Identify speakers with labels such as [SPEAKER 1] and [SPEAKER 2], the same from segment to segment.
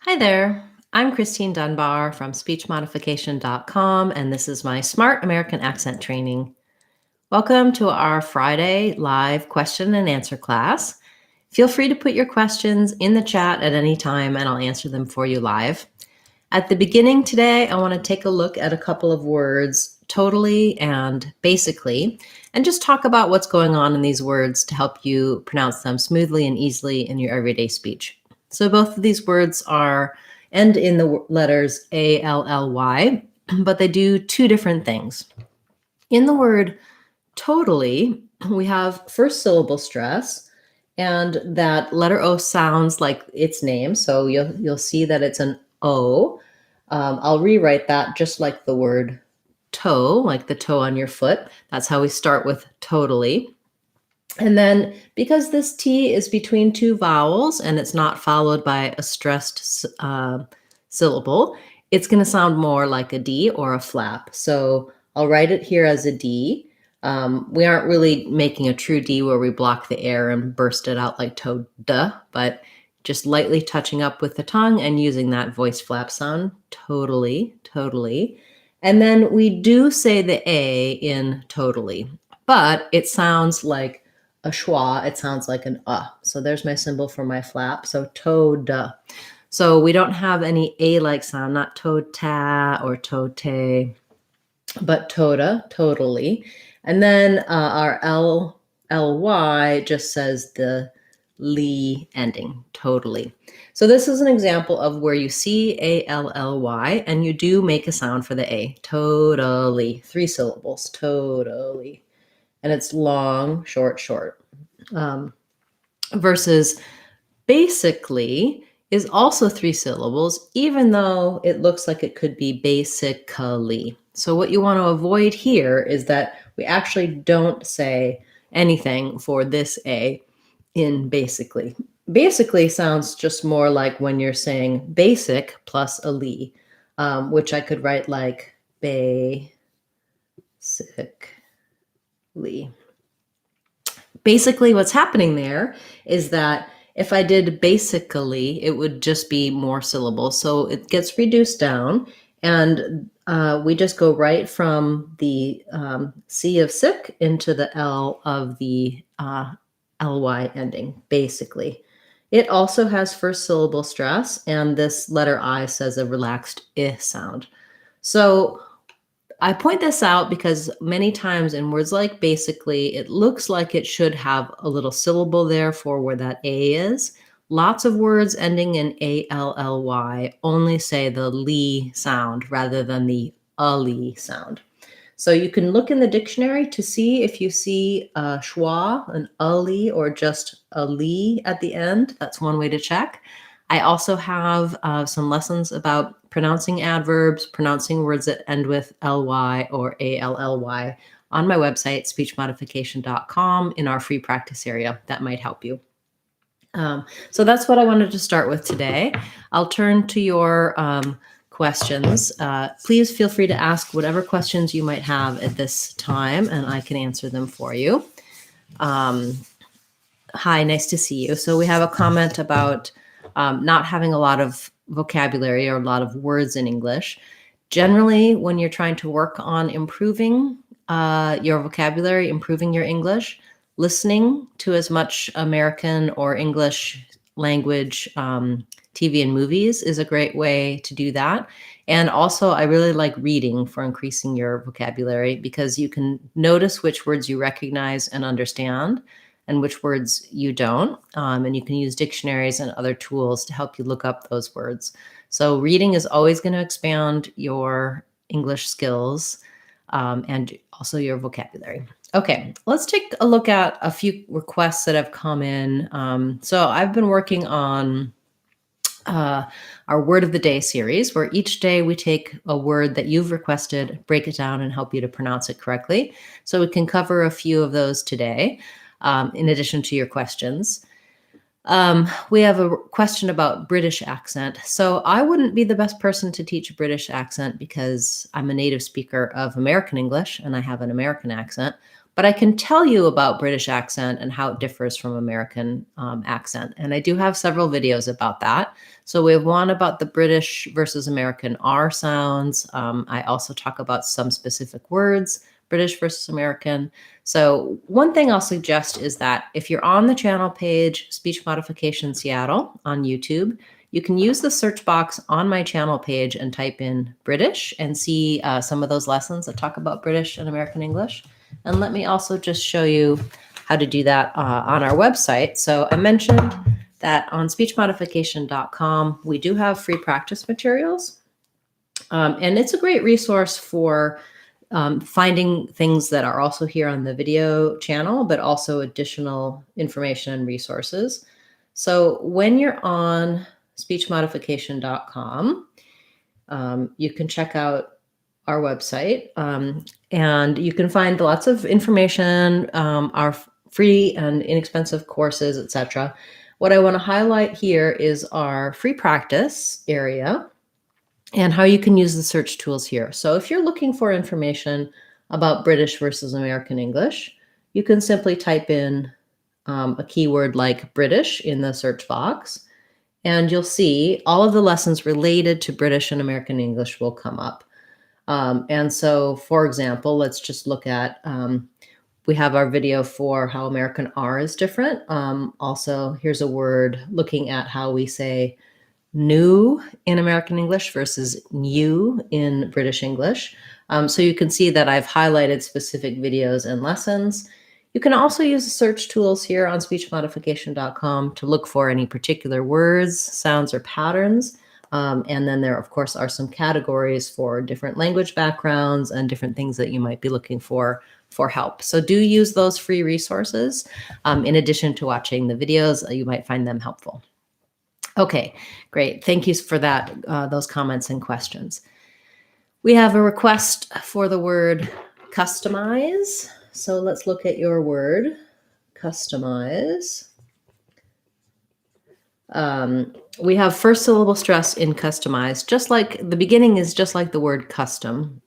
[SPEAKER 1] Hi there. I'm Christine Dunbar from speechmodification.com, and this is my Smart American Accent Training. Welcome to our Friday live question and answer class. Feel free to put your questions in the chat at any time, and I'll answer them for you live. At the beginning today, I want to take a look at a couple of words, totally and basically, and just talk about what's going on in these words to help you pronounce them smoothly and easily in your everyday speech. So both of these words end in the letters A-L-L-Y, but they do two different things. In the word totally, we have first syllable stress, and that letter O sounds like its name. So you'll see that it's an O. I'll rewrite that just like the word toe, like the toe on your foot. That's how we start with totally. And then because this T is between two vowels and it's not followed by a stressed syllable, it's going to sound more like a D or a flap. So I'll write it here as a D. We aren't really making a true D where we block the air and burst it out like to-da, but just lightly touching up with the tongue and using that voice flap sound, totally, totally. And then we do say the A in totally, but it sounds like a schwa, it sounds like an So there's my symbol for my flap. So to-da. So we don't have any A-like sound, not to-ta or to-te, but toda, totally. And then our L-L-Y just says the ly ending, totally. So this is an example of where you see A-L-L-Y and you do make a sound for the A, totally, 3 syllables, totally. And it's long, short, short. Versus basically is also 3 syllables, even though it looks like it could be basically. So what you want to avoid here is that we actually don't say anything for this A in basically. Basically sounds just more like when you're saying basic plus a ly, which I could write like basically. Basically, what's happening there is that if I did basically, it would just be more syllables. So it gets reduced down, and we just go right from the C of sick into the L of the ly ending, basically. It also has first syllable stress, and this letter I says a relaxed I sound. So I point this out because many times in words like basically, it looks like it should have a little syllable there for where that A is. Lots of words ending in A-L-L-Y only say the ly sound rather than the ly sound. So you can look in the dictionary to see if you see a schwa, an ly, or just a ly at the end. That's one way to check. I also have some lessons about pronouncing adverbs, pronouncing words that end with ly or ally on my website, speechmodification.com, in our free practice area. That might help you. So that's what I wanted to start with today. I'll turn to your questions. Please feel free to ask whatever questions you might have at this time, and I can answer them for you. Hi, nice to see you. So we have a comment about not having a lot of vocabulary or a lot of words in English. Generally, when you're trying to work on improving your vocabulary, improving your English, listening to as much American or English language TV and movies is a great way to do that. And also, I really like reading for increasing your vocabulary because you can notice which words you recognize and understand and which words you don't. And you can use dictionaries and other tools to help you look up those words. So reading is always going to expand your English skills and also your vocabulary. Okay, let's take a look at a few requests that have come in. So I've been working on our Word of the Day series, where each day we take a word that you've requested, break it down, and help you to pronounce it correctly. So we can cover a few of those today. In addition to your questions. We have a question about British accent. So I wouldn't be the best person to teach a British accent because I'm a native speaker of American English and I have an American accent. but I can tell you about British accent and how it differs from American accent. And I do have several videos about that. So we have one about the British versus American R sounds. I also talk about some specific words, British versus American. So one thing I'll suggest is that if you're on the channel page, Speech Modification Seattle on YouTube, you can use the search box on my channel page and type in British and see some of those lessons that talk about British and American English. And let me also just show you how to do that on our website. So I mentioned that on speechmodification.com, we do have free practice materials. And it's a great resource for finding things that are also here on the video channel, but also additional information and resources. So when you're on speechmodification.com, you can check out our website, and you can find lots of information, our free and inexpensive courses, etc. What I want to highlight here is our free practice area and how you can use the search tools here. So if you're looking for information about British versus American English, you can simply type in a keyword like British in the search box, and you'll see all of the lessons related to British and American English will come up. And so, for example, let's just look at, we have our video for how American R is different. Also, here's a word looking at how we say new in American English versus new in British English. So you can see that I've highlighted specific videos and lessons. You can also use the search tools here on speechmodification.com to look for any particular words, sounds, or patterns. And then there, of course, are some categories for different language backgrounds and different things that you might be looking for help. So do use those free resources. In addition to watching the videos, you might find them helpful. Okay, great. Thank you for that, those comments and questions. We have a request for the word customize. So let's look at your word, customize. We have first syllable stress in customize, just like the beginning is just like the word custom.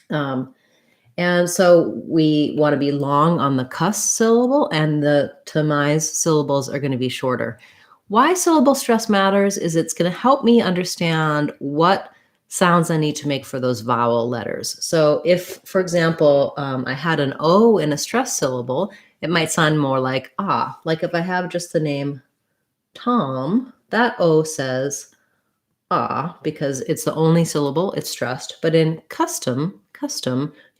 [SPEAKER 1] And so we want to be long on the cus syllable, and the tomize syllables are going to be shorter. Why syllable stress matters is it's going to help me understand what sounds I need to make for those vowel letters. So if, for example, I had an O in a stress syllable, it might sound more like ah. Like if I have just the name Tom, that O says ah because it's the only syllable, it's stressed. But in custom,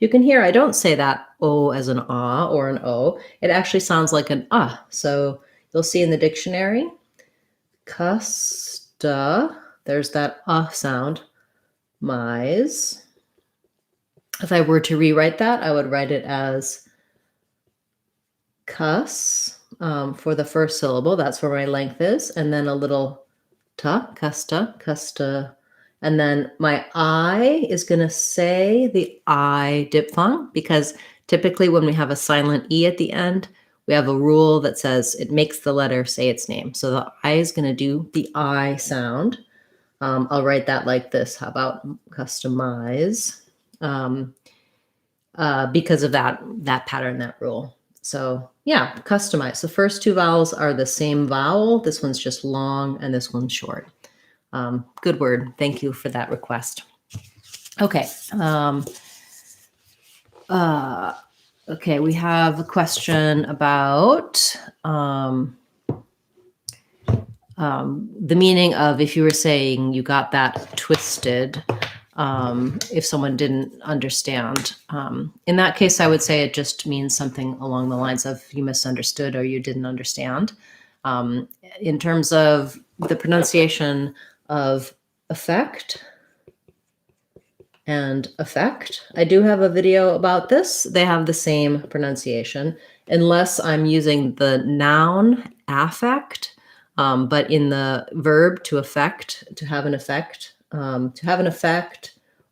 [SPEAKER 1] you can hear I don't say that O as an ah or an O. It actually sounds like an ah. So you'll see in the dictionary, custa, there's that sound, mise. If I were to rewrite that, I would write it as cus for the first syllable. That's where my length is. And then a little ta, custa. And then my I is going to say the I diphthong, because typically when we have a silent E at the end, we have a rule that says it makes the letter say its name. So the I is going to do the I sound. I'll write that like this. How about customize? Because of that pattern, that rule. So yeah, customize. The first two vowels are the same vowel. This one's just long and this one's short. Good word. Thank you for that request. Okay. Okay, we have a question about the meaning of if you were saying you got that twisted, if someone didn't understand. In that case, I would say it just means something along the lines of you misunderstood or you didn't understand. In terms of the pronunciation of effect and effect, I do have a video about this. They have the same pronunciation, unless I'm using the noun affect, but in the verb to affect, to have an effect,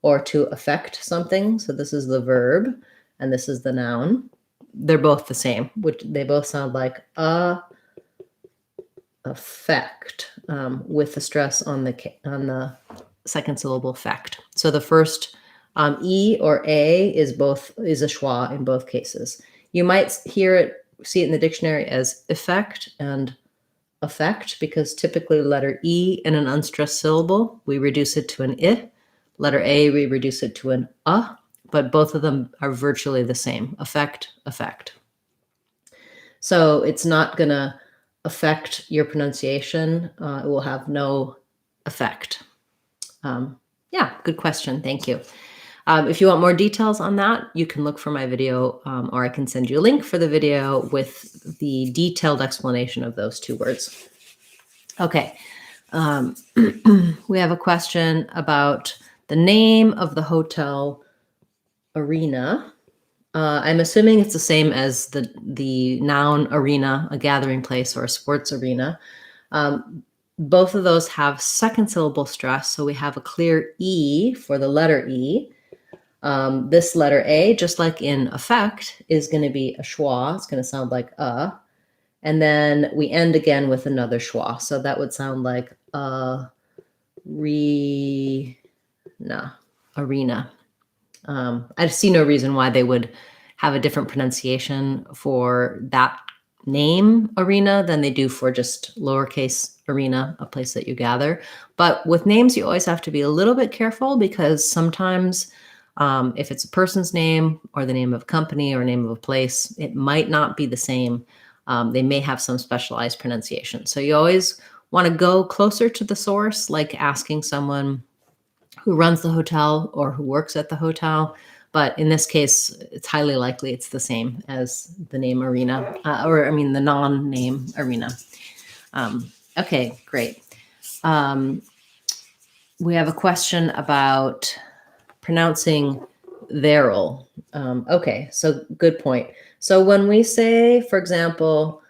[SPEAKER 1] or to affect something. So this is the verb and this is the noun. They're both the same, which they both sound like effect, with the stress on the second syllable effect. So the first E or A is a schwa in both cases. You might see it in the dictionary as effect and effect, because typically letter E in an unstressed syllable, we reduce it to an I. Letter A, we reduce it to an but both of them are virtually the same. Effect, effect. So it's not going to affect your pronunciation. It will have no effect. Yeah, good question. Thank you. If you want more details on that, you can look for my video, or I can send you a link for the video with the detailed explanation of those two words. Okay. We have a question about the name of the hotel arena. I'm assuming it's the same as the noun arena, a gathering place or a sports arena. Both of those have second syllable stress, so we have a clear E for the letter E. This letter A, just like in effect, is going to be a schwa. It's going to sound like a. And then we end again with another schwa. So that would sound like arena. I see no reason why they would have a different pronunciation for that name arena than they do for just lowercase arena, a place that you gather. But with names, you always have to be a little bit careful, because sometimes if it's a person's name or the name of a company or name of a place, it might not be the same. They may have some specialized pronunciation. So you always want to go closer to the source, like asking someone who runs the hotel or who works at the hotel. But in this case, it's highly likely it's the same as the name arena, the non-name arena. Okay, great. We have a question about pronouncing vowel. Okay, so good point. So when we say, for example,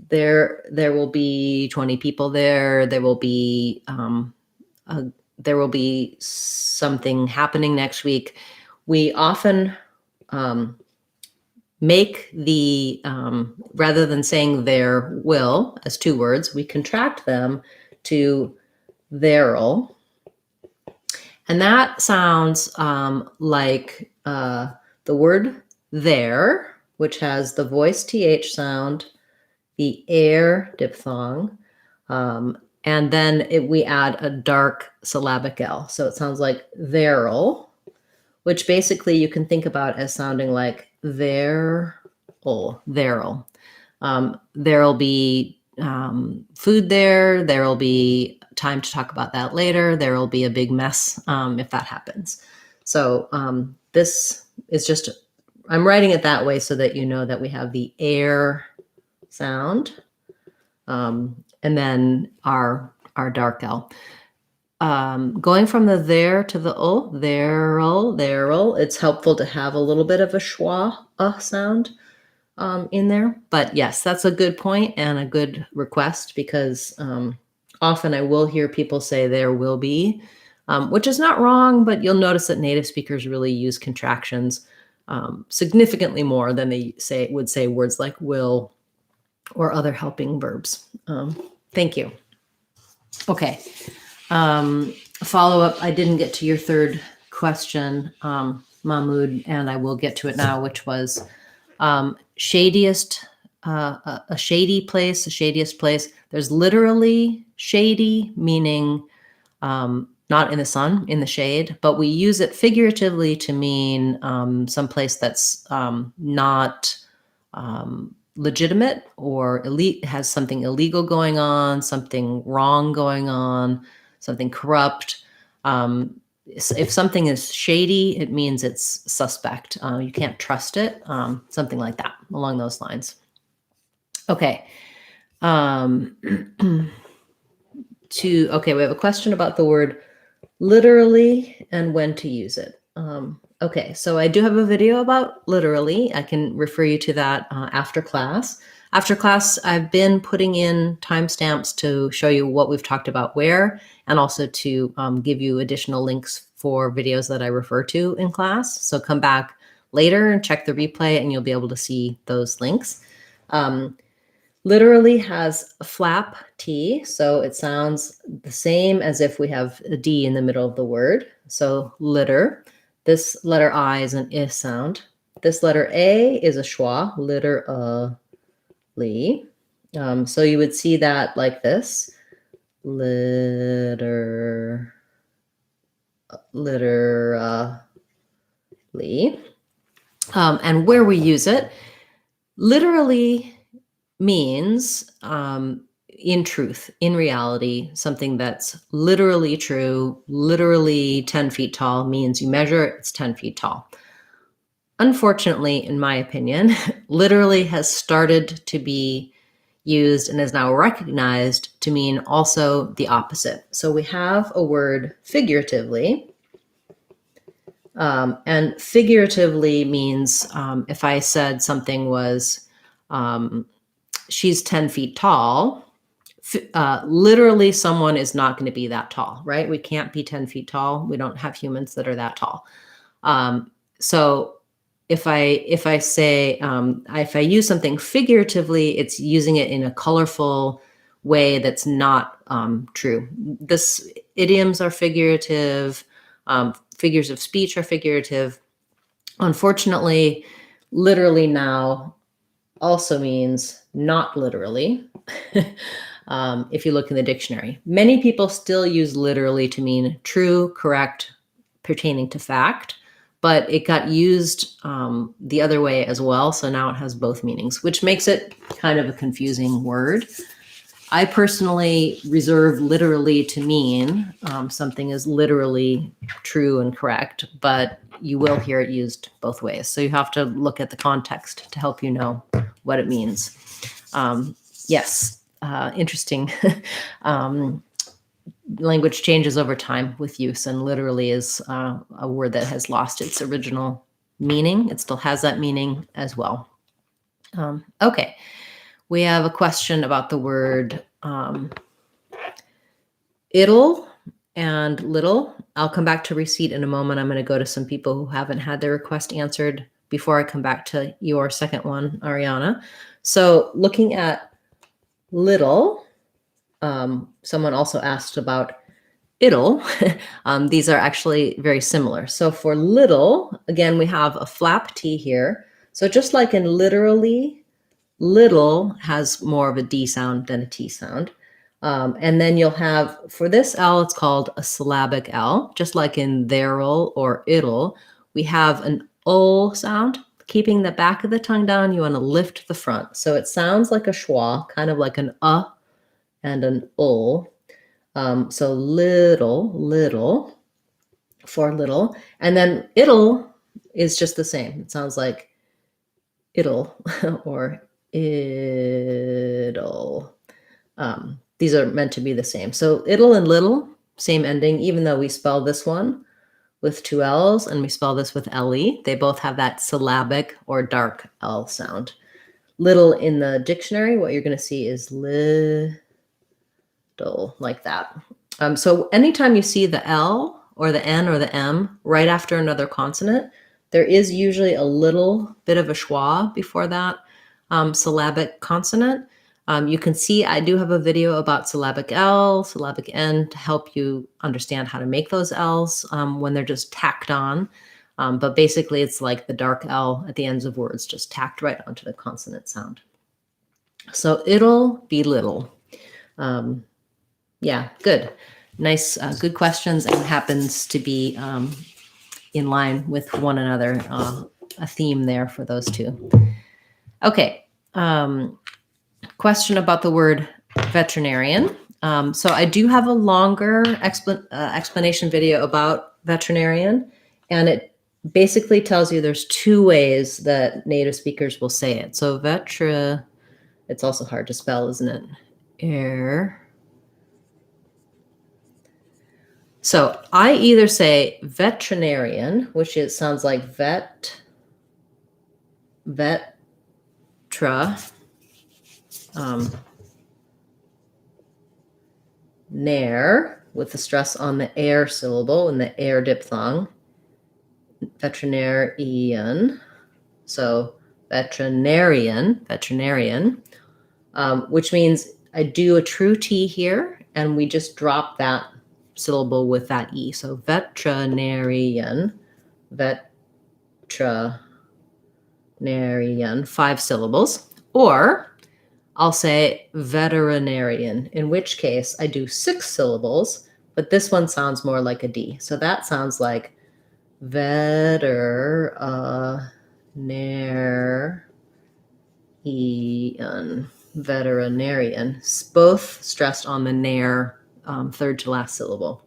[SPEAKER 1] there will be 20 people there, there will be something happening next week, we often make the, rather than saying there will as two words, we contract them to there'll. And that sounds like the word there, which has the voice TH sound, the air diphthong, and then we add a dark syllabic L. So it sounds like there'll, which basically you can think about as sounding like there'll. There'll be food there. There'll be time to talk about that later. There'll be a big mess if that happens. So this is just, I'm writing it that way so that you know that we have the air sound, and then our dark L. Going from the there to the there'll, it's helpful to have a little bit of a schwa sound in there. But yes, that's a good point and a good request, because often I will hear people say there will be, which is not wrong, but you'll notice that native speakers really use contractions significantly more than they would say words like will or other helping verbs. Thank you. Okay. Follow up. I didn't get to your third question, Mahmoud, and I will get to it now, which was shadiest, a shady place, the shadiest place. There's literally shady, meaning not in the sun, in the shade, but we use it figuratively to mean some place that's not legitimate or elite, has something illegal going on, something wrong going on, something corrupt. If something is shady, it means it's suspect. You can't trust it, something like that, along those lines. Okay. We have a question about the word literally and when to use it. Okay, so I do have a video about literally. I can refer you to that after class. After class, I've been putting in timestamps to show you what we've talked about where, and also to give you additional links for videos that I refer to in class. So come back later and check the replay and you'll be able to see those links. Literally has a flap T, so it sounds the same as if we have a D in the middle of the word. So litter. This letter I is an I sound. This letter A is a schwa, literally. So you would see that like this, literally. And where we use it, literally means in truth, in reality, something that's literally true, literally 10 feet tall means you measure it, it's 10 feet tall. Unfortunately, in my opinion, literally has started to be used and is now recognized to mean also the opposite. So we have a word figuratively, and figuratively means if I said something was she's 10 feet tall, literally someone is not going to be that tall, right? We can't be 10 feet tall. We don't have humans that are that tall. So if I say, if I use something figuratively, it's using it in a colorful way that's not true. Idioms are figurative. Figures of speech are figurative. Unfortunately, literally now also means not literally. If you look in the dictionary, many people still use literally to mean true, correct, pertaining to fact, but it got used the other way as well. So now it has both meanings, which makes it kind of a confusing word. I personally reserve literally to mean something is literally true and correct, but you will hear it used both ways. So you have to look at the context to help you know what it means. Yes, interesting. Language changes over time with use, and literally is a word that has lost its original meaning. It still has that meaning as well. Okay, we have a question about the word it'll and little. I'll come back to receipt in a moment. I'm going to go to some people who haven't had their request answered before I come back to your second one, Ariana. So looking at little, someone also asked about it'll. These are actually very similar. So for little, again, we have a flap T here. So just like in literally, little has more of a D sound than a T sound. And then you'll have, for this L, it's called a syllabic L. Just like in there'll or it'll, we have an O sound. Keeping the back of the tongue down, you want to lift the front. So it sounds like a schwa, kind of like an and an O. So little for little. And then it'll is just the same. It sounds like it'll or it'll. These are meant to be the same. So it'll and little, same ending, even though we spell this one with two L's and we spell this with LE. They both have that syllabic or dark L sound. Little in the dictionary, what you're going to see is little, like that. So anytime you see the L or the N or the M right after another consonant, there is usually a little bit of a schwa before that syllabic consonant. You can see I do have a video about syllabic L, syllabic N to help you understand how to make those L's when they're just tacked on. But basically, it's like the dark L at the ends of words, just tacked right onto the consonant sound. So it'll be little. Yeah, good. Nice, good questions, and happens to be in line with one another, a theme there for those two. Okay. Question about the word veterinarian. So I do have a longer explanation video about veterinarian, and it basically tells you there's two ways that native speakers will say it. So it's also hard to spell, isn't it? So I either say veterinarian, which sounds like nair, with the stress on the air syllable and the air diphthong. Veterinarian. So veterinarian, which means I do a true T here, and we just drop that syllable with that E. So veterinarian, Veterinarian, 5 syllables. Or I'll say veterinarian, in which case I do 6 syllables, but this one sounds more like a D. So that sounds like veterinarian. Veterinarian, both stressed on the nair, third to last syllable.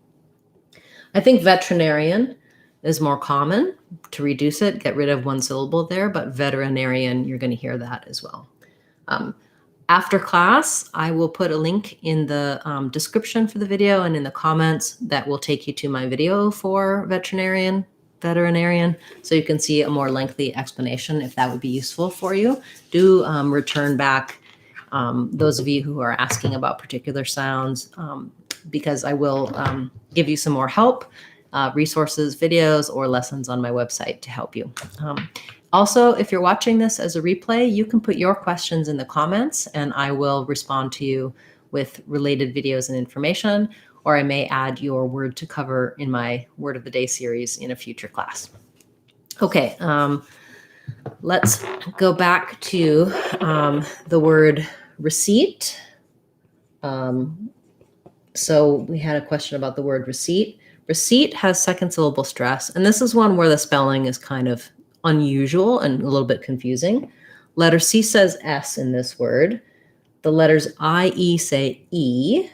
[SPEAKER 1] I think veterinarian is more common. To reduce it, get rid of one syllable there, but veterinarian, you're going to hear that as well. After class, I will put a link in the description for the video and in the comments that will take you to my video for veterinarian, so you can see a more lengthy explanation if that would be useful for you. Do return back those of you who are asking about particular sounds, because I will give you some more help, resources, videos, or lessons on my website to help you. Also, if you're watching this as a replay, you can put your questions in the comments and I will respond to you with related videos and information, or I may add your word to cover in my Word of the Day series in a future class. Okay, let's go back to the word receipt. So we had a question about the word receipt. Receipt has second syllable stress, and this is one where the spelling is kind of unusual and a little bit confusing. Letter C says S in this word. The letters I, E say E,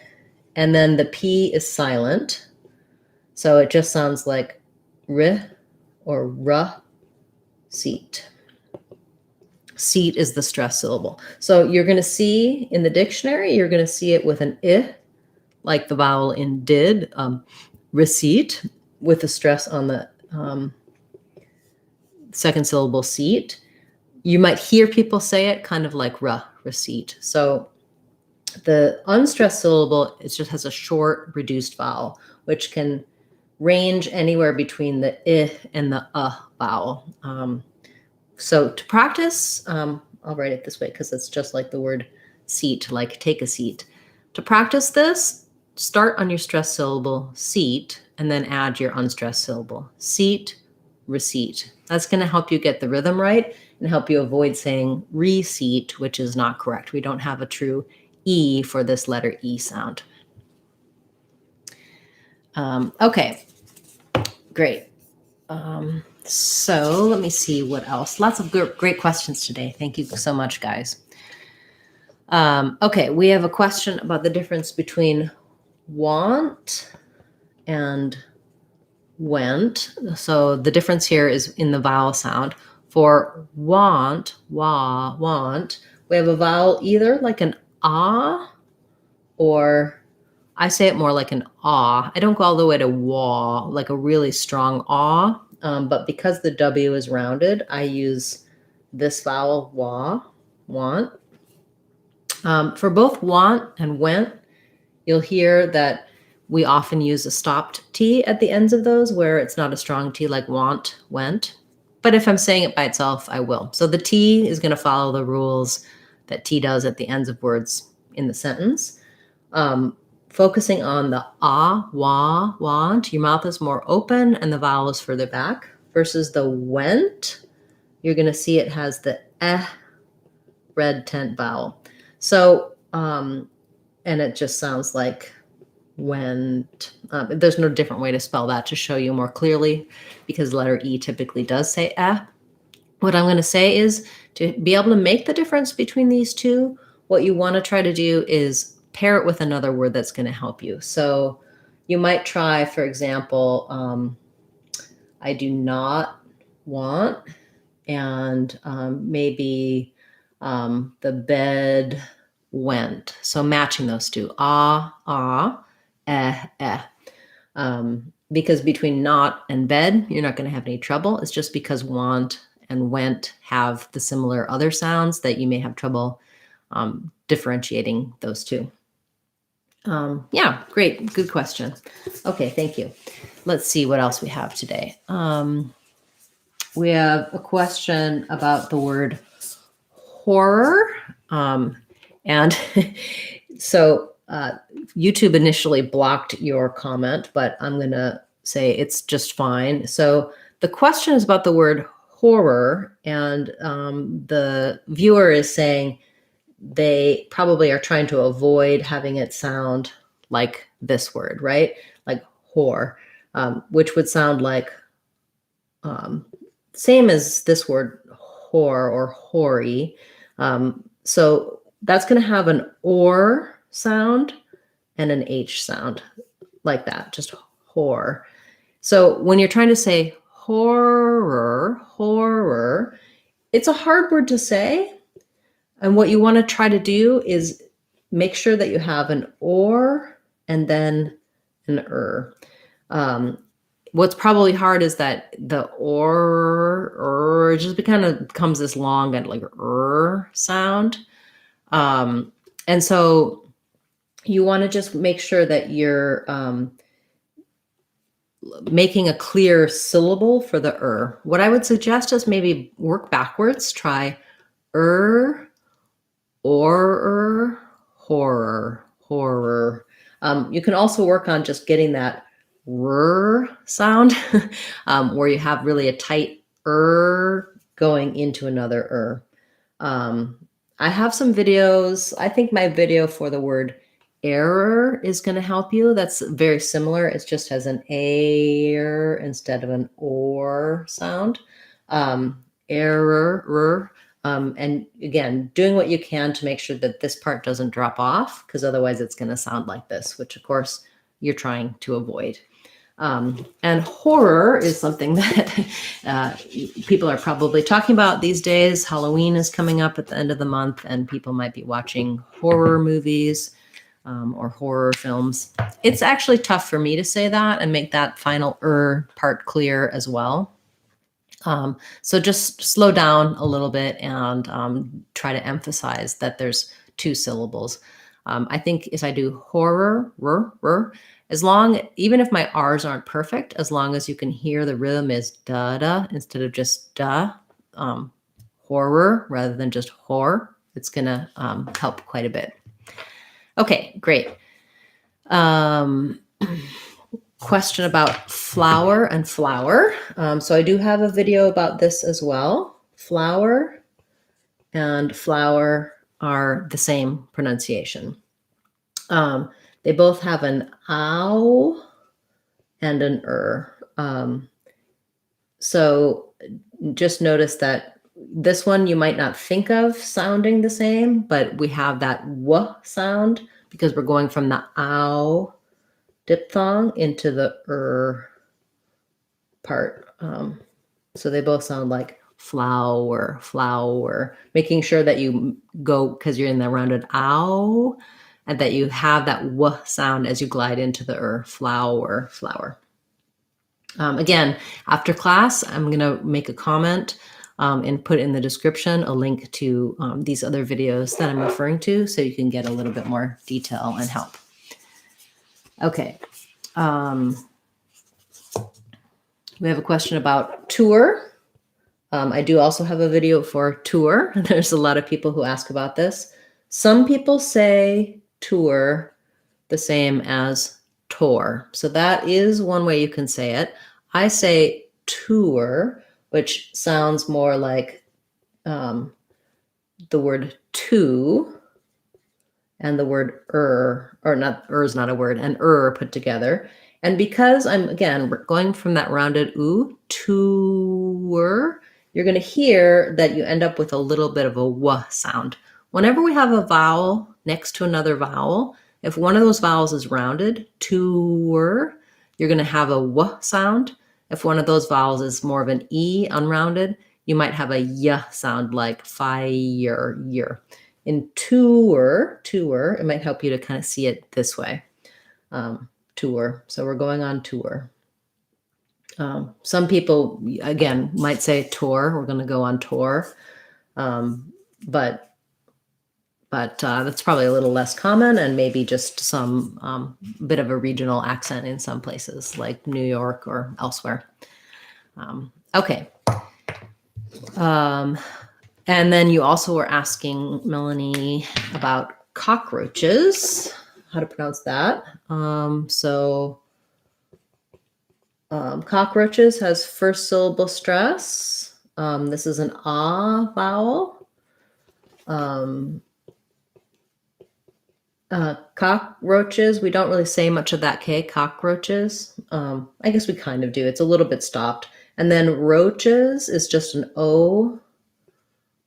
[SPEAKER 1] and then the P is silent. So it just sounds like R or R, seat. Seat is the stress syllable. So you're going to see in the dictionary, you're going to see it with an I, like the vowel in did, receipt, with the stress on the second syllable seat. You might hear people say it kind of like receipt. So the unstressed syllable, it just has a short reduced vowel, which can range anywhere between the I and the vowel. So to practice, I'll write it this way because it's just like the word seat, like take a seat. To practice this, start on your stressed syllable, seat, and then add your unstressed syllable, seat, receipt. That's going to help you get the rhythm right and help you avoid saying receipt, which is not correct. We don't have a true E for this letter E sound. Okay, great. So let me see what else. Lots of great questions today. Thank you so much, guys. Okay, we have a question about the difference between want and went. So the difference here is in the vowel sound. For want, want, we have a vowel either like an ah, or I say it more like an ah. I don't go all the way to wah, like a really strong ah, but because the W is rounded, I use this vowel wah, want. For both want and went, you'll hear that we often use a stopped T at the ends of those where it's not a strong T like want, went. But if I'm saying it by itself, I will. So the T is going to follow the rules that T does at the ends of words in the sentence. Focusing on the ah, wah, want, your mouth is more open and the vowel is further back, versus the went, you're going to see it has the red tent vowel. So, and it just sounds like went. There's no different way to spell that to show you more clearly, because letter E typically does say eh. What I'm going to say is to be able to make the difference between these two, what you want to try to do is pair it with another word that's going to help you. So you might try, for example, I do not want, and maybe the bed went. So matching those two, ah, eh. Because between not and bed, you're not going to have any trouble. It's just because want and went have the similar other sounds that you may have trouble differentiating those two. Yeah, great. Good question. Okay, thank you. Let's see what else we have today. We have a question about the word horror. And so YouTube initially blocked your comment, but I'm going to say it's just fine. So the question is about the word horror, and the viewer is saying they probably are trying to avoid having it sound like this word, right? Like whore, which would sound like same as this word whore or hoary. So that's going to have an or sound and an H sound like that, just whore. So when you're trying to say horror, it's a hard word to say. And what you want to try to do is make sure that you have an or and then an what's probably hard is that the or just kind of becomes this long and like sound. And so you want to just make sure that you're making a clear syllable for the What I would suggest is maybe work backwards. Try or horror. You can also work on just getting that sound where you have really a tight going into another I have some videos. I think my video for the word error is going to help you. That's very similar. It just has an air instead of an or sound. Error. And again, doing what you can to make sure that this part doesn't drop off, because otherwise it's going to sound like this, which of course you're trying to avoid. And horror is something that people are probably talking about these days. Halloween is coming up at the end of the month, and people might be watching horror movies or horror films. It's actually tough for me to say that and make that final part clear as well. So just slow down a little bit and try to emphasize that there's two syllables. I think if I do horror, even if my R's aren't perfect, as long as you can hear the rhythm is da instead of just da, horror rather than just whore, it's going to help quite a bit. Okay, great. Question about flower and flower. So I do have a video about this as well. Flower and flower are the same pronunciation. They both have an ow and an so just notice that this one you might not think of sounding the same, but we have that w sound because we're going from the ow diphthong into the part. So they both sound like flower, making sure that you go, because you're in the rounded ow, and that you have that w sound as you glide into the flower. Again, after class, I'm going to make a comment and put in the description a link to these other videos that I'm referring to, so you can get a little bit more detail and help. Okay. We have a question about tour. I do also have a video for tour. There's a lot of people who ask about this. Some people say tour the same as tour. So that is one way you can say it. I say tour, which sounds more like the word to and the word or not, is not a word, and put together. And because I'm, again, going from that rounded oo, tour, you're going to hear that you end up with a little bit of a w sound. Whenever we have a vowel next to another vowel, if one of those vowels is rounded, tour, you're going to have a w sound. If one of those vowels is more of an e, unrounded, you might have a y sound like fire, year. In tour, it might help you to kind of see it this way. Tour. So we're going on tour. Some people, again, might say tour. We're going to go on tour. But that's probably a little less common, and maybe just some bit of a regional accent in some places like New York or elsewhere. Okay. And then you also were asking, Melanie, about cockroaches, how to pronounce that. Cockroaches has first syllable stress. This is an ah vowel. Cockroaches, we don't really say much of that K, cockroaches. I guess we kind of do. It's a little bit stopped. And then roaches is just an O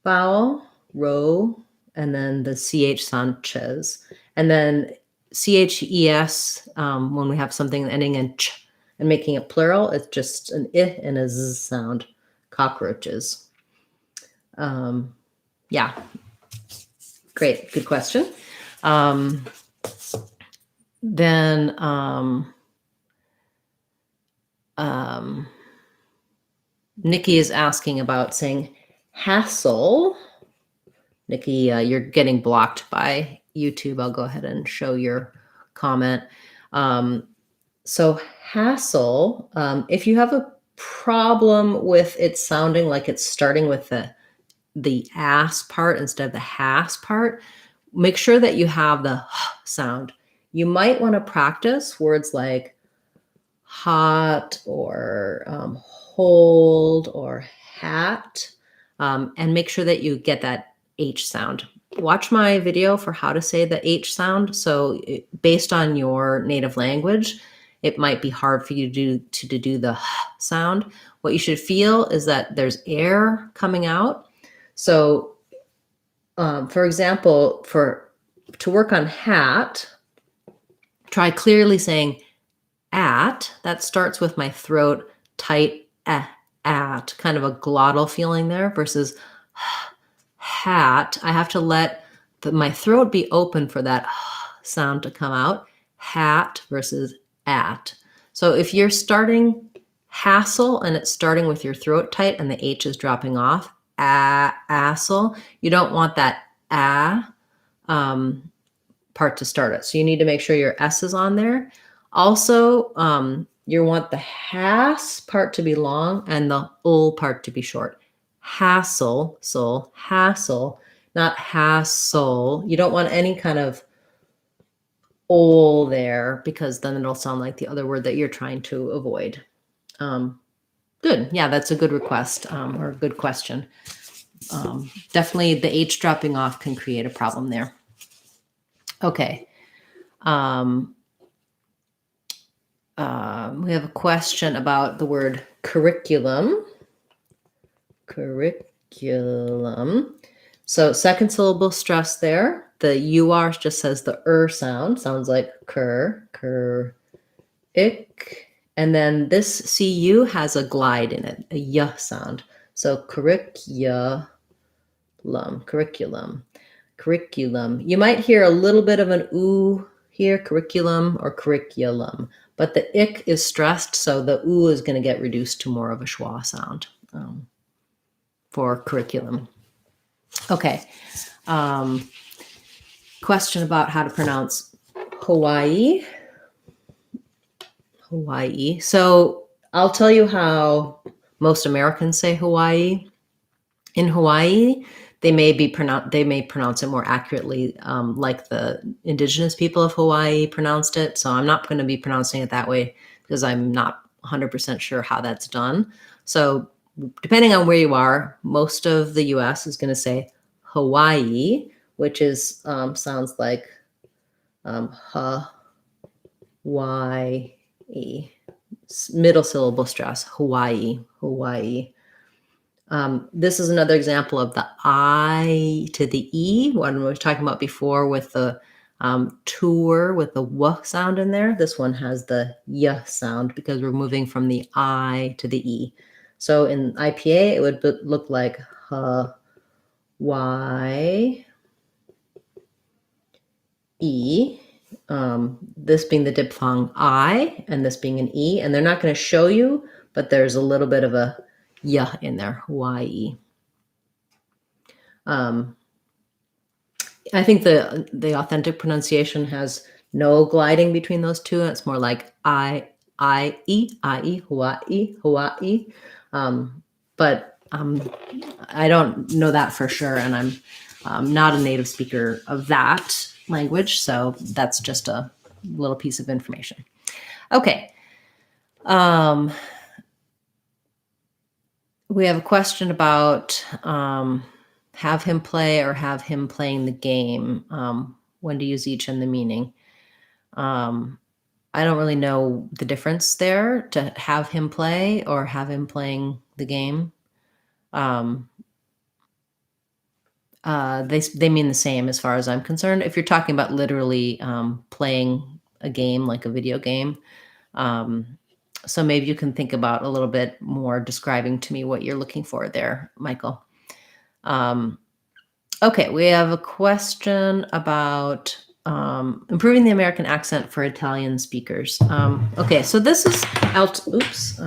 [SPEAKER 1] vowel, ro, and then the CH sound, ches. And then CHES, when we have something ending in ch and making it plural, it's just an I and a Z sound, cockroaches. Yeah, great, good question. Then Nikki is asking about saying hassle. Nikki, you're getting blocked by YouTube. I'll go ahead and show your comment. So hassle, if you have a problem with it sounding like it's starting with the ass part instead of the has part, make sure that you have the sound. You might want to practice words like hot or hold or hat, and make sure that you get that H sound. Watch my video for how to say the H sound. So based on your native language, it might be hard for you to do the sound. What you should feel is that there's air coming out. So, for example, to work on hat, try clearly saying at. That starts with my throat tight, at, kind of a glottal feeling there, versus hat. I have to let my throat be open for that sound to come out. Hat versus at. So if you're starting hassle and it's starting with your throat tight and the H is dropping off, assle, you don't want that part to start it. So you need to make sure your S is on there. Also, you want the has part to be long and the ul part to be short. Hassle, soul, hassle, not hassle. You don't want any kind of ol there, because then it'll sound like the other word that you're trying to avoid. Good. Yeah, that's a good request, or a good question. Definitely the H dropping off can create a problem there. Okay. We have a question about the word curriculum. Curriculum. So second syllable stress there. The UR just says the sound. Sounds like ick. And then this CU has a glide in it, a y sound. So curriculum. You might hear a little bit of an oo here, curriculum or curriculum, but the ick is stressed, so the oo is going to get reduced to more of a schwa sound for curriculum. Okay. Question about how to pronounce Hawaii. Hawaii. So I'll tell you how most Americans say Hawaii. In Hawaii, they may pronounce it more accurately, like the indigenous people of Hawaii pronounced it. So I'm not going to be pronouncing it that way because I'm not 100% sure how that's done. So depending on where you are, most of the US is going to say Hawaii, which is sounds like Hawaii. Middle syllable stress, Hawaii. This is another example of the I to the E, one we were talking about before with the tour with the W sound in there. This one has the Y sound because we're moving from the I to the E. So in IPA, it would look like Y, E. This being the diphthong I and this being an E. And they're not going to show you, but there's a little bit of a yeah in there, Hawaii. I think the authentic pronunciation has no gliding between those two. It's more like I, Hawaii. But I don't know that for sure, and I'm not a native speaker of that language, so that's just a little piece of information. Okay. We have a question about have him play or have him playing the game. When to use each and the meaning. I don't really know the difference there to have him play or have him playing the game. They mean the same as far as I'm concerned. If you're talking about literally playing a game like a video game. So maybe you can think about a little bit more describing to me what you're looking for there, Michael. Okay, we have a question about improving the American accent for Italian speakers. Okay, so this is oops,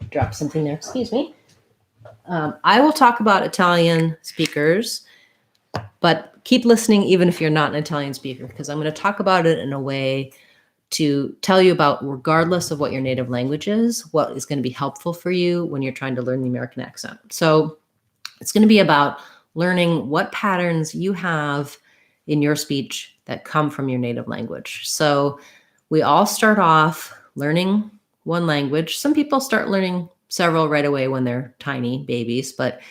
[SPEAKER 1] dropped something there, excuse me. I will talk about Italian speakers, but keep listening even if you're not an Italian speaker, because I'm going to talk about it in a way to tell you about, regardless of what your native language is, what is going to be helpful for you when you're trying to learn the American accent. So it's going to be about learning what patterns you have in your speech that come from your native language. So we all start off learning one language. Some people start learning several right away when they're tiny babies, but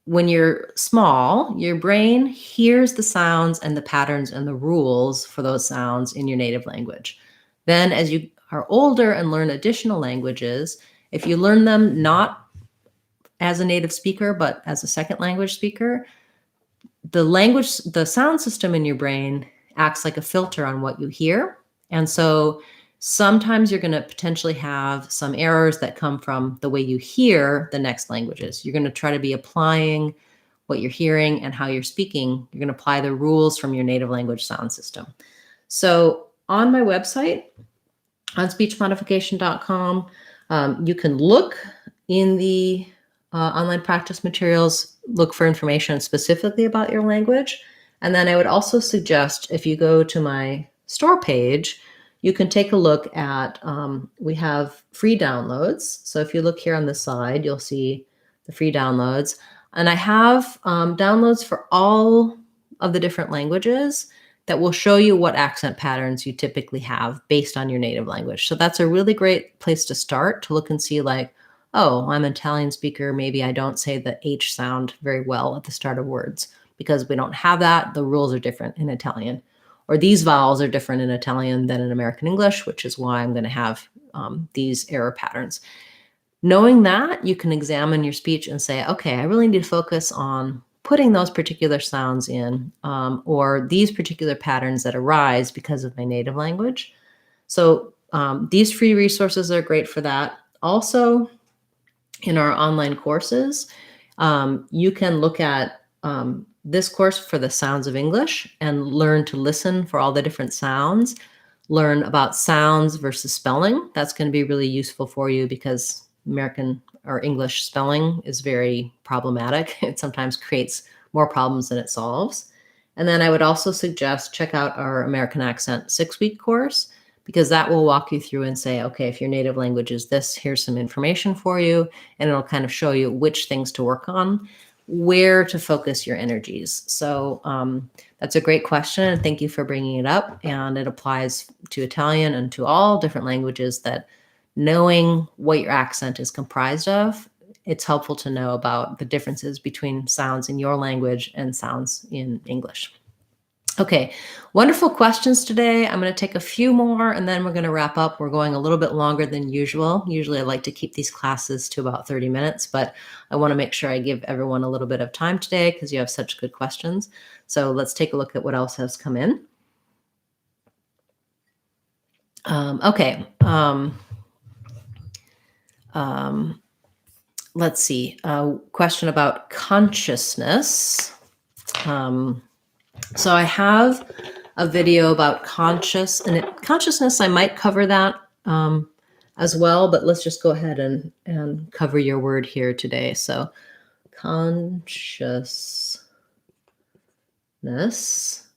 [SPEAKER 1] when you're small, your brain hears the sounds and the patterns and the rules for those sounds in your native language. Then as you are older and learn additional languages, if you learn them not as a native speaker, but as a second language speaker, the sound system in your brain acts like a filter on what you hear. And so sometimes you're going to potentially have some errors that come from the way you hear the next languages. You're going to try to be applying what you're hearing and how you're speaking. You're going to apply the rules from your native language sound system. So on my website, on speechmodification.com, you can look in the online practice materials, look for information specifically about your language. And then I would also suggest, if you go to my store page, you can take a look at, we have free downloads. So if you look here on the side, you'll see the free downloads. And I have downloads for all of the different languages that will show you what accent patterns you typically have based on your native language. So that's a really great place to start, to look and see like, oh, I'm an Italian speaker. Maybe I don't say the H sound very well at the start of words because we don't have that. The rules are different in Italian. Or these vowels are different in Italian than in American English, which is why I'm going to have these error patterns. Knowing that, you can examine your speech and say, okay, I really need to focus on putting those particular sounds in, or these particular patterns that arise because of my native language. So these free resources are great for that. Also, in our online courses, you can look at this course for the sounds of English and learn to listen for all the different sounds, learn about sounds versus spelling. That's going to be really useful for you because American or English spelling is very problematic. It sometimes creates more problems than it solves. And then I would also suggest check out our American Accent 6-week course, because that will walk you through and say, okay, if your native language is this, here's some information for you. And it'll kind of show you which things to work on, where to focus your energies. So that's a great question. And thank you for bringing it up. And it applies to Italian and to all different languages, that knowing what your accent is comprised of, it's helpful to know about the differences between sounds in your language and sounds in English. Okay, wonderful questions today. I'm going to take a few more and then we're going to wrap up. We're going a little bit longer than usual. Usually I like to keep these classes to about 30 minutes, but I want to make sure I give everyone a little bit of time today because you have such good questions. So let's take a look at what else has come in. Okay. Let's see. A question about consciousness. So I have a video about consciousness. I might cover that as well, but let's just go ahead and cover your word here today. So consciousness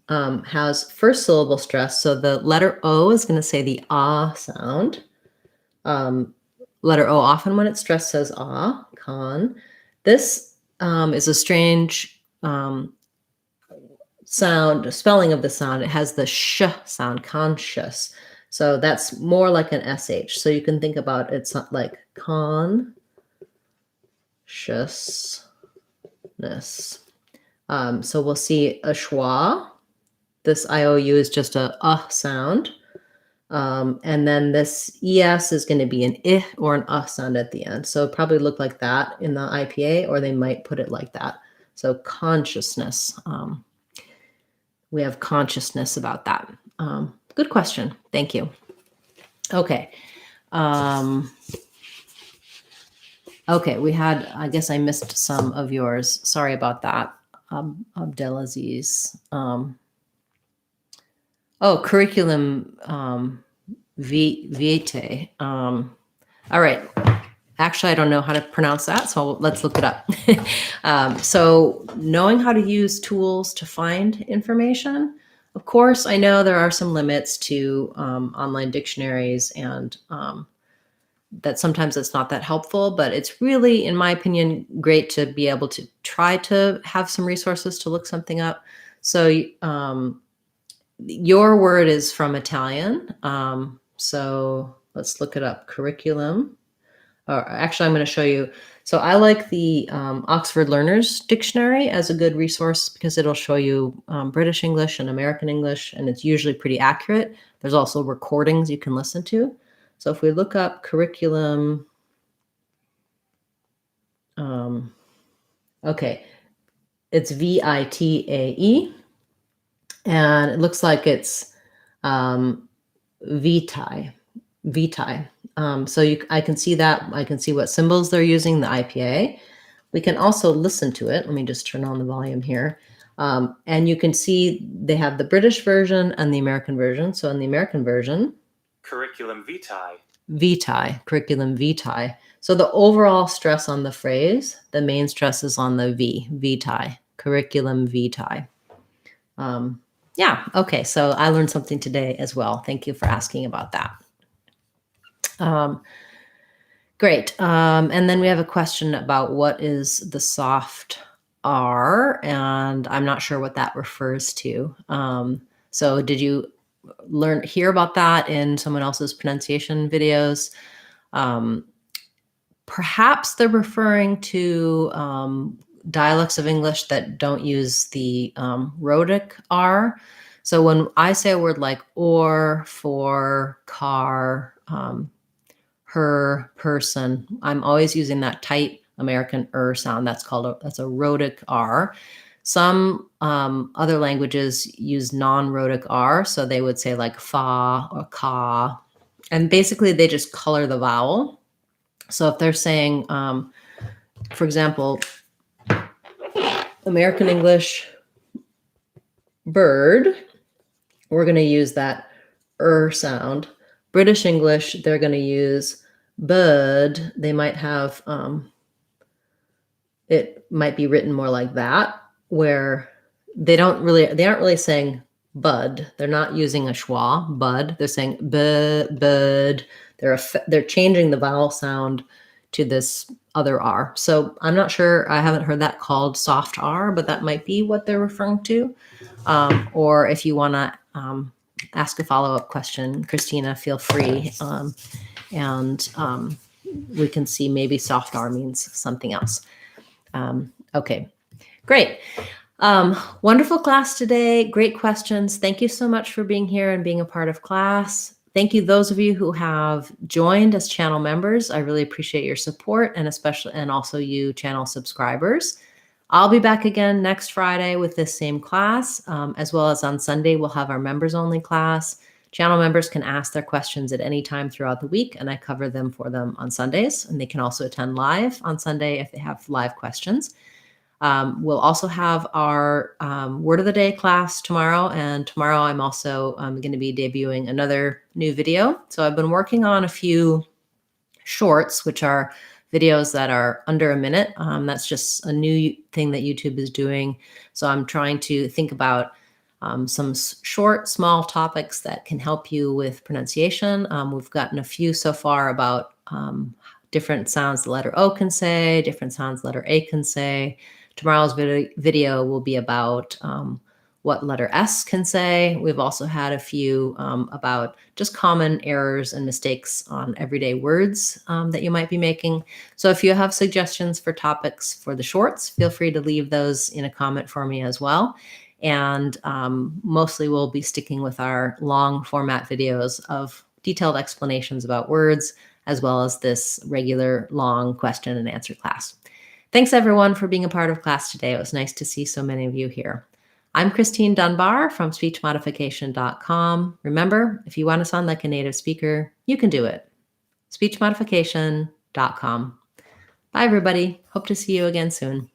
[SPEAKER 1] has first syllable stress. So the letter O is going to say the ah sound. Letter O often when it's stressed says ah, con. This is a strange sound, spelling of the sound. It has the sh sound, conscious. So that's more like an SH. So you can think about it's not like con, So we'll see a schwa. This IOU is just a sound. And then this ES is going to be an I or an sound at the end. So it probably look like that in the IPA, or they might put it like that. So consciousness. We have consciousness about that. Good question. Thank you. Okay. Okay, we had, I guess I missed some of yours. Sorry about that, Abdelaziz. Curriculum vitae. All right. Actually, I don't know how to pronounce that, so let's look it up. So knowing how to use tools to find information. Of course, I know there are some limits to online dictionaries, and that sometimes it's not that helpful, but it's really, in my opinion, great to be able to try to have some resources to look something up. So your word is from Italian. So let's look it up. Curriculum. Or actually, I'm going to show you. So I like the Oxford Learners Dictionary as a good resource because it'll show you British English and American English, and it's usually pretty accurate. There's also recordings you can listen to. So if we look up curriculum, okay, it's VITAE, and it looks like it's vitae. So I can see that. I can see what symbols they're using, the IPA. We can also listen to it. Let me just turn on the volume here. And you can see they have the British version and the American version. So in the American version,
[SPEAKER 2] curriculum vitae.
[SPEAKER 1] Curriculum vitae. So the overall stress on the phrase, the main stress is on the vitae, curriculum vitae. Yeah, okay, so I learned something today as well. Thank you for asking about that. Great. And then we have a question about what is the soft R, and I'm not sure what that refers to. So did you hear about that in someone else's pronunciation videos? Perhaps they're referring to dialects of English that don't use the rhotic R. So when I say a word like or, for, car, her, person, I'm always using that tight American sound. That's a rhotic R. Some other languages use non-rhotic R, so they would say like fa or ka, and basically they just color the vowel. So if they're saying, for example, American English bird, we're going to use that sound. British English, they're going to use bird. They might have, it might be written more like that, where they aren't really saying bud. They're not using a schwa, bud. They're saying bud. They're changing the vowel sound to this other R. So I'm not sure. I haven't heard that called soft R, but that might be what they're referring to. Or if you want to ask a follow-up question, Christina, feel free. And we can see maybe soft R means something else. Okay, great. Wonderful class today. Great questions. Thank you so much for being here and being a part of class. Thank you, those of you who have joined as channel members. I really appreciate your support, and also you channel subscribers. I'll be back again next Friday with this same class, as well as on Sunday, we'll have our members only class. Channel members can ask their questions at any time throughout the week, and I cover them for them on Sundays, and they can also attend live on Sunday if they have live questions. We'll also have our Word of the Day class tomorrow, and tomorrow I'm also going to be debuting another new video. So I've been working on a few shorts, which are videos that are under a minute. That's just a new thing that YouTube is doing. So I'm trying to think about some short, small topics that can help you with pronunciation. We've gotten a few so far about different sounds the letter O can say, different sounds the letter A can say. Tomorrow's video will be about what letter S can say. We've also had a few about just common errors and mistakes on everyday words that you might be making. So if you have suggestions for topics for the shorts, feel free to leave those in a comment for me as well. And mostly we'll be sticking with our long format videos of detailed explanations about words, as well as this regular long question and answer class. Thanks everyone for being a part of class today. It was nice to see so many of you here. I'm Christine Dunbar from speechmodification.com. Remember, if you want to sound like a native speaker, you can do it. speechmodification.com. Bye everybody. Hope to see you again soon.